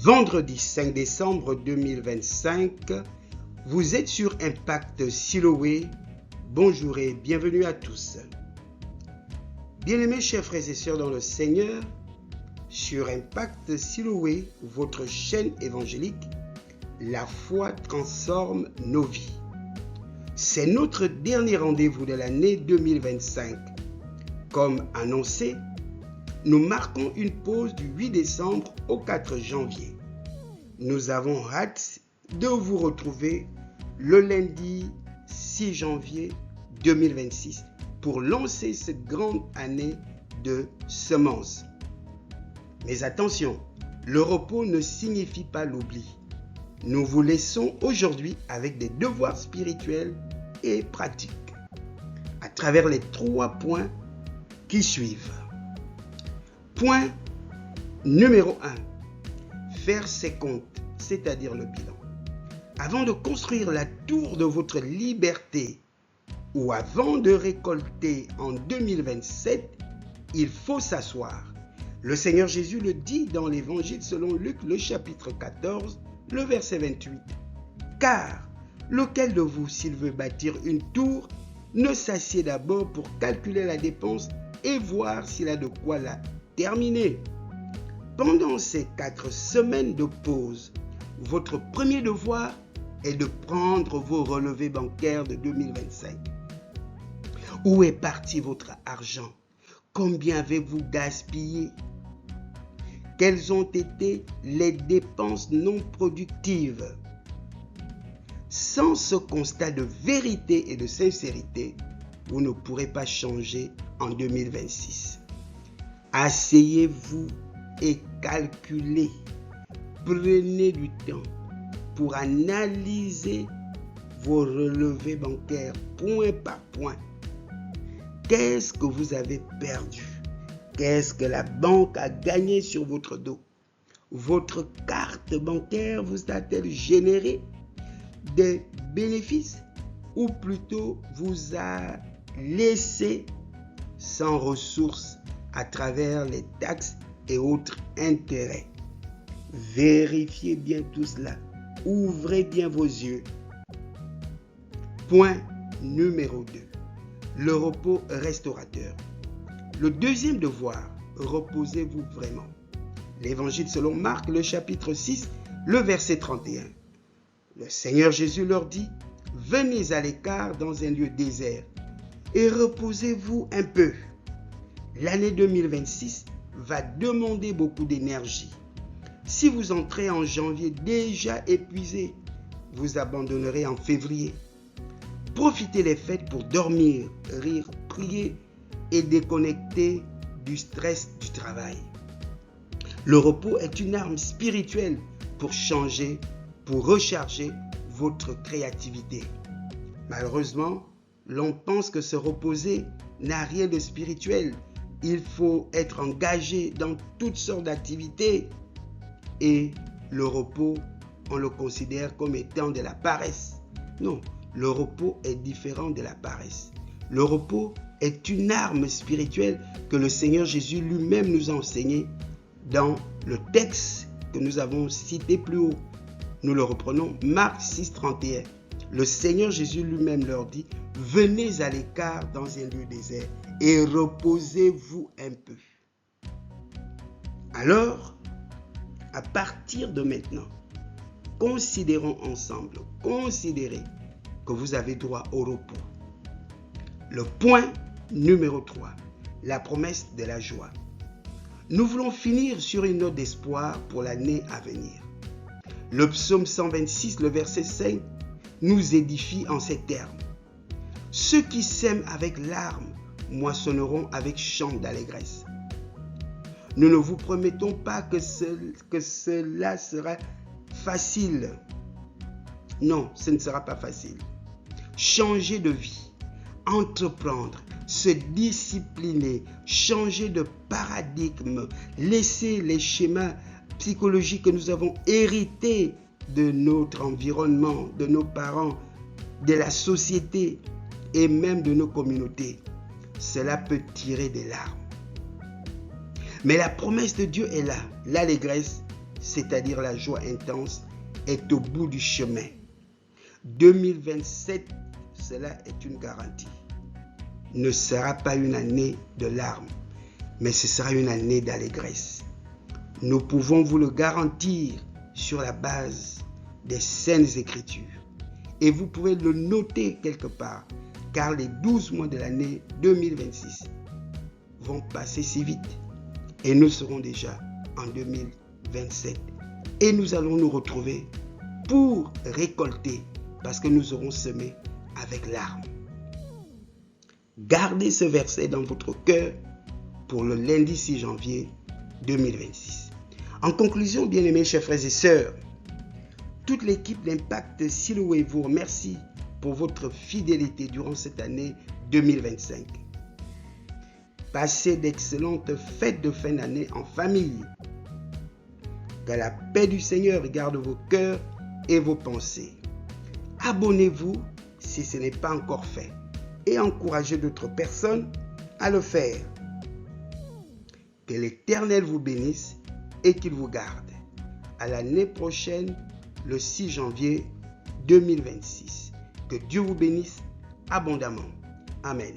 Vendredi 5 décembre 2025, vous êtes sur Impact Siloé. Bonjour et bienvenue à tous. Bien-aimés chers frères et sœurs dans le Seigneur, sur Impact Siloé, votre chaîne évangélique, la foi transforme nos vies. C'est notre dernier rendez-vous de l'année 2025. Comme annoncé, nous marquons une pause du 8 décembre au 4 janvier. Nous avons hâte de vous retrouver le lundi 6 janvier 2026 pour lancer cette grande année de semences. Mais attention, le repos ne signifie pas l'oubli. Nous vous laissons aujourd'hui avec des devoirs spirituels et pratiques à travers les 3 points qui suivent. Point numéro 1. Faire ses comptes, c'est-à-dire le bilan. Avant de construire la tour de votre liberté ou avant de récolter en 2027, il faut s'asseoir. Le Seigneur Jésus le dit dans l'Évangile selon Luc, le chapitre 14, le verset 28. Car lequel de vous, s'il veut bâtir une tour, ne s'assied d'abord pour calculer la dépense et voir s'il a de quoi la terminer. Pendant ces 4 semaines de pause, votre premier devoir est de prendre vos relevés bancaires de 2025. Où est parti votre argent? Combien avez-vous gaspillé? Quelles ont été les dépenses non productives? Sans ce constat de vérité et de sincérité, vous ne pourrez pas changer en 2026. Asseyez-vous et calculez. Prenez du temps pour analyser vos relevés bancaires point par point. Qu'est-ce que vous avez perdu? Qu'est-ce que la banque a gagné sur votre dos? Votre carte bancaire vous a-t-elle généré des bénéfices ou plutôt vous a laissé sans ressources à travers les taxes et autres intérêts? Vérifiez bien tout cela. Ouvrez bien vos yeux. Point numéro 2. Le repos restaurateur. Le deuxième devoir, reposez-vous vraiment. L'Évangile selon Marc, le chapitre 6, le verset 31. Le Seigneur Jésus leur dit, « Venez à l'écart dans un lieu désert et reposez-vous un peu. » L'année 2026 va demander beaucoup d'énergie. Si vous entrez en janvier déjà épuisé, vous abandonnerez en février. Profitez des fêtes pour dormir, rire, prier et déconnecter du stress du travail. Le repos est une arme spirituelle pour changer, pour recharger votre créativité. Malheureusement, l'on pense que se reposer n'a rien de spirituel. Il faut être engagé dans toutes sortes d'activités et le repos, on le considère comme étant de la paresse. Non, le repos est différent de la paresse. Le repos est une arme spirituelle que le Seigneur Jésus lui-même nous a enseigné dans le texte que nous avons cité plus haut. Nous le reprenons, Marc 6, 31. Le Seigneur Jésus lui-même leur dit, « Venez à l'écart dans un lieu désert et reposez-vous un peu. » Alors, à partir de maintenant, considérez que vous avez droit au repos. Le point numéro 3, la promesse de la joie. Nous voulons finir sur une note d'espoir pour l'année à venir. Le psaume 126, le verset 5, nous édifie en ces termes. « Ceux qui sèment avec larmes moissonneront avec chant d'allégresse. » Nous ne vous promettons pas que cela sera facile. Non, ce ne sera pas facile. Changer de vie, entreprendre, se discipliner, changer de paradigme, laisser les schémas psychologiques que nous avons hérités de notre environnement, de nos parents, de la société et même de nos communautés. Cela peut tirer des larmes. Mais la promesse de Dieu est là, l'allégresse c'est-à-dire la joie intense, est au bout du chemin. 2027, cela est une garantie. Ne sera pas une année de larmes, mais ce sera une année d'allégresse. Nous pouvons vous le garantir sur la base des Saintes Écritures. Et vous pouvez le noter quelque part, car les 12 mois de l'année 2026 vont passer si vite. Et nous serons déjà en 2027. Et nous allons nous retrouver pour récolter, parce que nous aurons semé avec larmes. Gardez ce verset dans votre cœur pour le lundi 6 janvier 2026. En conclusion, bien-aimés chers frères et sœurs, toute l'équipe d'Impact Siloué vous remercie pour votre fidélité durant cette année 2025. Passez d'excellentes fêtes de fin d'année en famille. Que la paix du Seigneur garde vos cœurs et vos pensées. Abonnez-vous si ce n'est pas encore fait et encouragez d'autres personnes à le faire. Que l'Éternel vous bénisse et qu'il vous garde. À l'année prochaine, le 6 janvier 2026. Que Dieu vous bénisse abondamment. Amen.